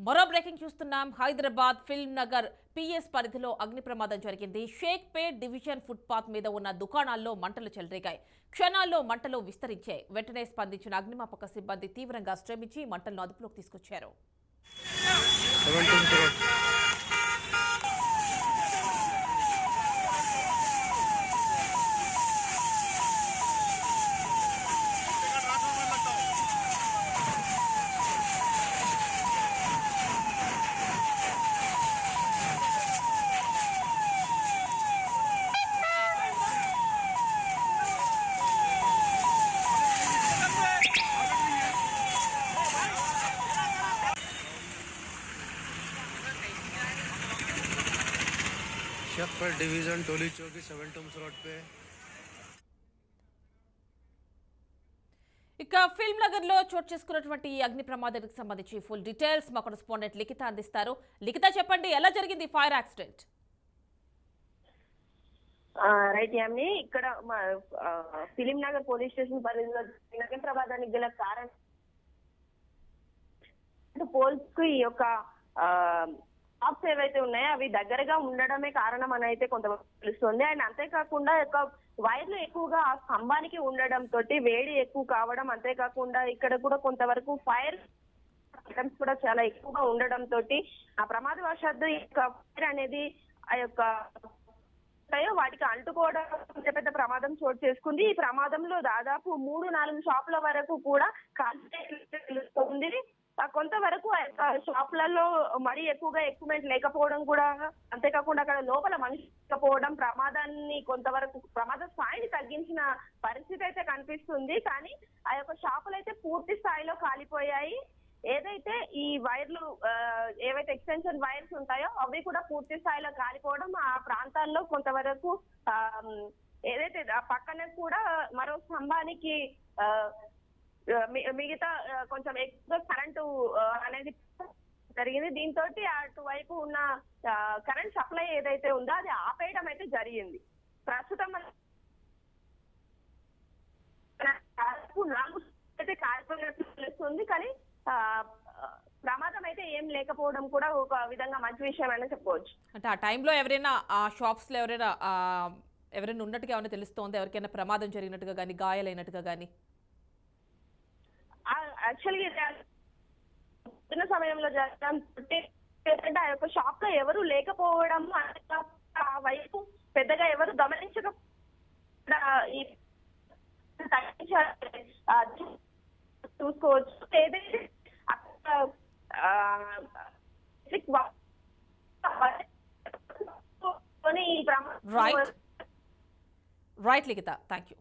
మరో బ్రేకింగ్ చూస్తున్నాం. Hyderabad film Nagar PS పరిధిలో అగ్ని ప్రమాదం జరిగింది. షేక్పేట్ డివిజన్ ఫుట్పాత్ మీద ఉన్న దుకాణాల్లో మంటలు చెలరేగాయి. క్షణాల్లో మంటలు విస్తరించాయి. వెంటనే స్పందించిన అగ్నిమాపక సిబ్బంది తీవ్రంగా శ్రమించి మంటలను అదుపులోకి తీసుకొచ్చారు. शेखपेट डिवीजन टोली चौकी 7 टम्स रोड पे ఇక ఫిల్మ్ నగర్ లో చోటు చేసుకున్నటువంటి ఈ అగ్ని ప్రమాదానికి సంబంధించి ఫుల్ డీటెయిల్స్ మా కరెస్పాండెంట్ లిఖిత అందిస్తారు. లిఖిత, చెప్పండి, ఎలా జరిగింది ఫైర్ యాక్సిడెంట్? రైట్ యామ్ని, ఇక్కడ ఫిలిం నగర్ పోలీస్ స్టేషన్ పరిధిలో అగ్ని ప్రమాదానికి గల కారణం పోల్స్ కు ఈ యొక్క షాప్స్ ఏవైతే ఉన్నాయో అవి దగ్గరగా ఉండడమే కారణం అని అయితే కొంతమంది తెలుస్తుంది. అండ్ అంతేకాకుండా వైర్లు ఎక్కువగా ఆ స్తంభానికి ఉండడం తోటి వేడి ఎక్కువ కావడం, అంతేకాకుండా ఇక్కడ కూడా కొంతవరకు ఫైర్ ఐటమ్స్ కూడా చాలా ఎక్కువగా ఉండడం తోటి ఆ ప్రమాదవశాత్తు ఈ యొక్క ఫైర్ అనేది ఆ యొక్క వాటికి అంటుకోవడం పెద్ద ప్రమాదం చోటు చేసుకుంది. ఈ ప్రమాదంలో దాదాపు 3-4 షాపుల వరకు కూడా తెలుస్తుంది. కొంతవరకు షాపులలో మరీ ఎక్కువగా ఎక్విప్మెంట్ లేకపోవడం కూడా, అంతేకాకుండా అక్కడ లోపల మనిషి లేకపోవడం ప్రమాదాన్ని కొంతవరకు ప్రమాద స్థాయిని తగ్గించిన పరిస్థితి అయితే కనిపిస్తుంది. కానీ ఆ యొక్క షాపులు అయితే పూర్తి స్థాయిలో కాలిపోయాయి. ఏదైతే ఈ వైర్లు ఏవైతే ఎక్స్టెన్షన్ వైర్స్ ఉంటాయో అవి కూడా పూర్తి స్థాయిలో కాలిపోవడం, ఆ ప్రాంతాల్లో కొంతవరకు ఏదైతే పక్కన కూడా మరో స్తంభానికి మిగతా కొంచెం ఎక్కువ కరెంటు అనేది జరిగింది. దీంతో అటువైపు ఉన్న కరెంట్ సప్లై ఏదైతే ఉందో అది ఆపేయడం అయితే జరిగింది. ప్రస్తుతం అయితే కాలిపోయినట్లు తెలుస్తుంది. కానీ ప్రమాదం అయితే ఏం లేకపోవడం కూడా ఒక విధంగా మంచి విషయం అని చెప్పవచ్చు. అంటే ఆ టైంలో ఎవరైనా ఆ షాప్స్ లో ఎవరైనా ఉన్నట్టుగా ఏమైనా తెలుస్తోంది? ఎవరికైనా ప్రమాదం జరిగినట్టుగా కానీ, గాయాలైనట్టుగా కానీ? యాక్చువల్గా చిన్న సమయంలో జరగడం ఆ యొక్క షాప్ లో ఎవరు లేకపోవడం, ఆ వైపు పెద్దగా ఎవరు గమనించక చూసుకోవచ్చు. ఏదైతే రైట్ లిఖిత, థ్యాంక్ యూ.